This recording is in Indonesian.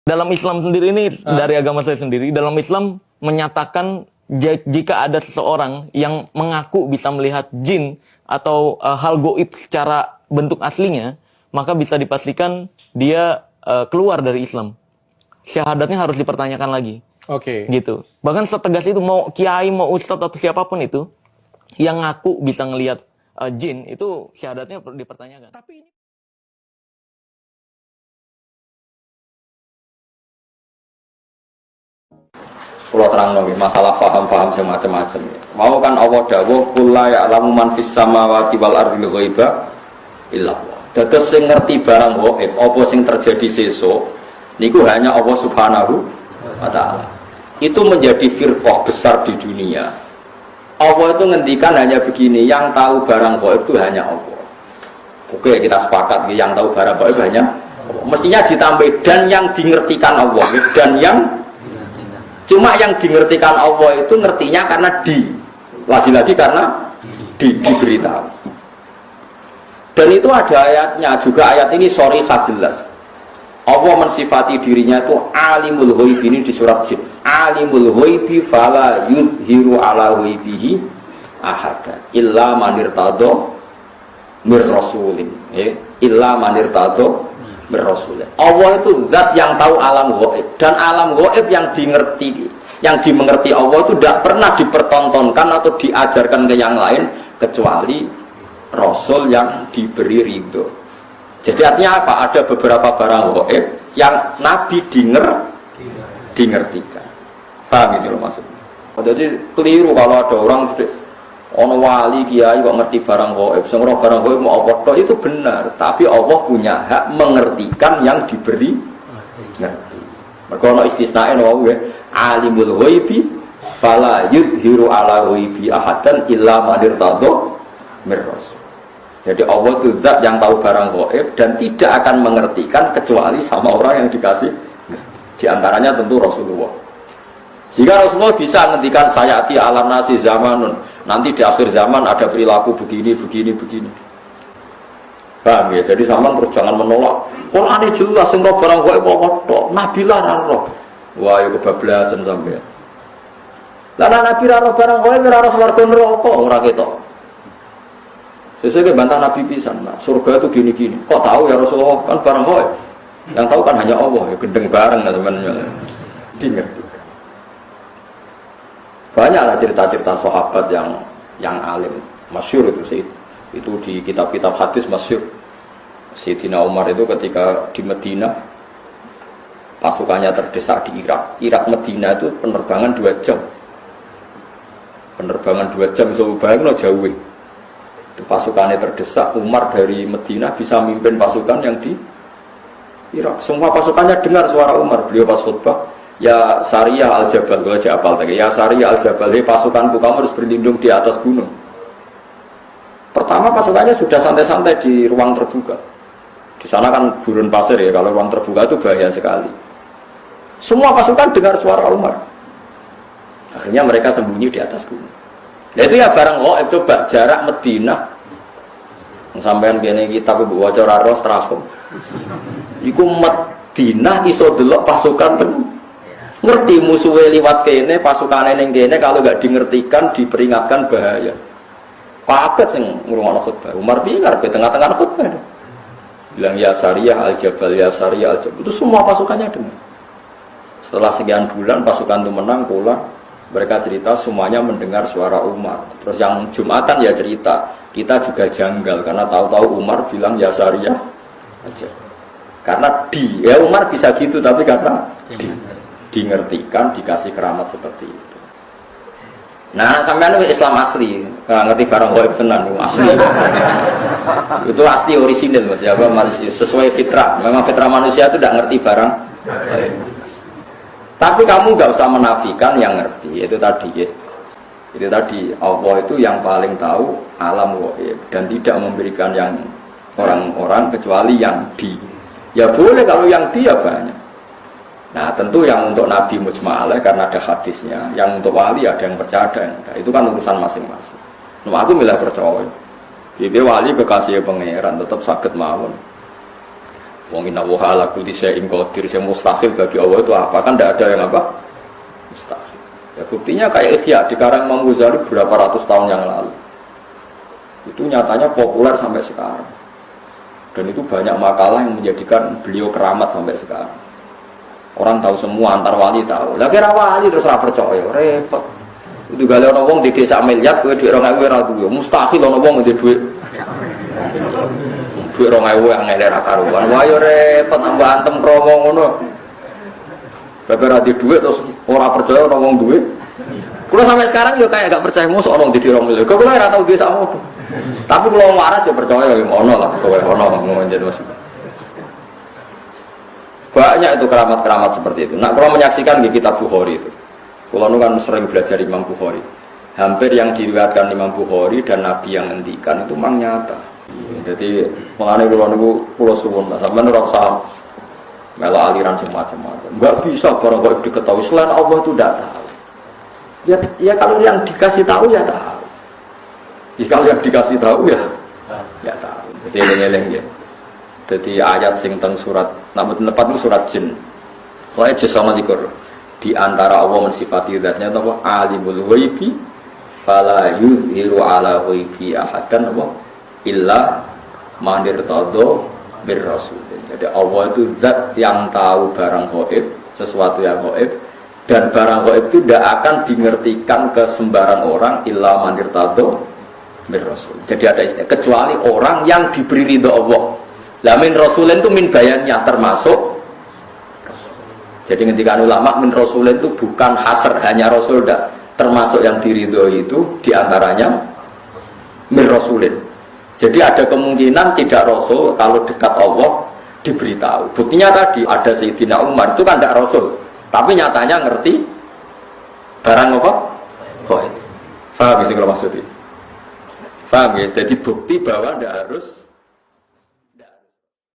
Dalam Islam sendiri ini, dari agama saya sendiri, dalam Islam menyatakan jika ada seseorang yang mengaku bisa melihat jin atau hal goib secara bentuk aslinya, maka bisa dipastikan dia keluar dari Islam. Syahadatnya harus dipertanyakan lagi. Oke. Gitu. Bahkan setegas itu, mau kiai, mau ustadz atau siapapun itu yang ngaku bisa ngelihat jin, itu syahadatnya dipertanyakan. Tapi ini Kalau terang nongki masalah paham-paham semacam-macam. Mau kan Allah dawuh kula ya'lamu man fis samawati wal ardi ghaiba illa Allah. Dados sing ngerti barang gaib apa sing terjadi sesuk niku hanya Allah Subhanahu wa taala. Itu menjadi firqah besar di dunia. Allah itu ngendikan hanya begini, yang tahu barang gaib itu hanya Allah. Oke, kita sepakat yang tahu barang gaib hanya Allah. Mestinya ditambah dan yang dingertikan Allah dan yang cuma yang dingertikan Allah itu ngertinya karena lagi-lagi karena diberitahu. Dan itu ada ayatnya juga, ayat ini sharihah jelas. Allah mensifati dirinya itu alimul ghaibi, ini di surat Jin. Alimul ghaibi fala yuzhiru ala ghaibihi ahada illa man irtada mir rasulin. Illa man irtada Rasulullah. Allah itu zat yang tahu alam gaib, dan alam gaib yang dimengerti Allah itu tidak pernah dipertontonkan atau diajarkan ke yang lain kecuali Rasul yang diberi ridho. Jadi artinya apa? Ada beberapa barang gaib yang Nabi dingertikan. Paham itu maksudnya? Jadi keliru kalau ada orang ono wali kiai kok ngerti barang gaib, semua barang gaib mau apa toh, itu benar, tapi Allah punya hak mengertikan yang diberi ngerti. Maka ono istisnae no wae, alimul ghaibi fala yudhiru ala ghaibi ahadan illa man irtada mir rasul. Jadi Allah itu zat yang tahu barang gaib dan tidak akan mengertikan kecuali sama orang yang dikasih. Di antaranya tentu Rasulullah. Jika Rasulullah bisa menghentikan sayati alam nasi zamanun, nanti di akhir zaman ada perilaku begini. Paham ya? Jadi zaman terus jangan menolak. Quran ini jelas sing roh barang gaib apa tok, Nabi lah roh. Wah, ya kebablasan sampean. Lah Nabi ra roh barang gaib ora roh swarga neraka ora ketok. Sesuai bantah Nabi pisan, nah, surga itu gini-gini. Kok tahu ya Rasulullah? Kan barang gaib. Yang tahu kan hanya Allah, ya gendeng bareng lah teman-teman. Dingerti. Banyaklah cerita-cerita sahabat yang alim, masyhur itu di kitab-kitab hadis masyhur. Sayyidina Umar itu ketika di Medina pasukannya terdesak di Irak Medina itu penerbangan 2 jam. Penerbangan 2 jam iso bayangno jauh. Itu pasukannya terdesak, Umar dari Medina bisa mimpin pasukan yang di Irak. Semua pasukannya dengar suara Umar, beliau pas khutbah, ya Sariyah al-Jabal, gue aja apal tadi. Ya Sariyah al-Jabal, pasukanku kamu harus berlindung di atas gunung. Pertama pasukannya sudah santai-santai di ruang terbuka. Di sana kan gurun pasir ya, kalau ruang terbuka itu bahaya sekali. Semua pasukan dengar suara Umar. Akhirnya mereka sembunyi di atas gunung. Nah itu ya barang gaib, coba jarak Medina. Sampean biyen kitab ibu waca ora strahum. Iku Medina iso delok pasukan ngerti musuhnya liwat kene, pasukannya ning kene, kalau nggak dingertikan diperingatkan bahaya. Kaget sing ngrungokno khutbah. Umar piye karepe tengah-tengah khutbah. Bilang ya Sariyah al-Jabal, ya Sariyah al-Jabal. Itu semua pasukannya dengar. Setelah sekian bulan pasukan itu menang pulang, mereka cerita semuanya mendengar suara Umar. Terus yang Jumatan ya cerita, kita juga janggal karena tahu-tahu Umar bilang ya Sariyah aja. Karena ya Umar bisa gitu, tapi karena dingertikan, dikasih keramat seperti itu. Nah, sampean Islam asli, ngerti barang gaib tenan asli. Itu asli orisinil Mas, ya, sesuai fitrah. Memang fitrah manusia itu tidak ngerti barang gaib. Tapi kamu nggak usah menafikan yang ngerti, itu tadi ya. Itu tadi Allah itu yang paling tahu alam gaib dan tidak memberikan yang orang-orang kecuali yang ya boleh kalau yang ya banyak. Nah tentu yang untuk Nabi mujma'alah karena ada hadisnya, yang untuk wali ada yang percaya, ada yang enggak. Itu kan urusan masing-masing. Nah aku milih percaya. Jadi wali kekasih pangeran tetap sakit mawon. Wong inna wa ala kulli syai'in qadir, yang mustahil bagi Allah itu apa? Kan tidak ada yang apa? Mustahil. Ya buktinya kayak Ihya di karang Imam Ghazali berapa ratus tahun yang lalu. Itu nyatanya populer sampai sekarang. Dan itu banyak makalah yang menjadikan beliau keramat sampai sekarang. Orang tahu semua, antar wali tahu. Lah kira wali terus ora percaya, repot. Itu gale ana wong di desa miliar kowe dhuwit 2000 ora duwe. Mustahil ana wong di dhuwit. Dhuwit 2000 yang ngelera karuan. Wah yo repot nambah antem kromo ngono. Bapak ora di dhuwit terus ora percaya ana wong duwe. Kulo sampai sekarang yo kayak gak percaya mosok ana di 2000. Kok kulo ora tau desa apa. Tapi kalau waras ya percaya ya ono lah, kowe ono menjadi masuk. Banyak itu keramat-keramat seperti itu. Nah, kalau menyaksikan di kitab Bukhari itu, kalau nu kan sering belajar Imam Bukhari, hampir yang diriwayatkan Imam Bukhari dan Nabi yang ngendikan itu memang nyata. Jadi mengenai pulau suwun, sampai ora usah mela aliran semacam-macam. Enggak bisa barang kok diketahui selain Allah itu tidak tahu. Ya kalau yang dikasih tahu ya tahu. Kalau yang dikasih tahu ya tahu. Jadi eleng-eleng ya. Jadi ayat sing teng surat tempat itu surat jin. Soalnya juz 29. Di antara Allah mensifati zatnya apa? Alimul ghaibi fala yuzhiru ala ghaibi ahadan apa? Illa man irtadha bir rasul. Jadi Allah itu zat yang tahu barang gaib, sesuatu yang gaib, dan barang gaib itu tidak akan dimengertikan ke sembarang orang illa man irtadha bir rasul. Jadi ada istilah kecuali orang yang diberi ridho Allah. Lah min rasulin itu min bayannya termasuk rasul. Jadi ketika ulama min rasulin itu bukan hasr hanya rasul dah, termasuk yang diridhoi itu diantaranya min rasulin. Jadi ada kemungkinan tidak rasul kalau dekat Allah diberitahu. Buktinya tadi ada Sayyidina Umar itu kan tidak rasul, tapi nyatanya ngerti barang apa? Paham sih kalau maksudnya? Paham ya? Jadi bukti bahwa tidak harus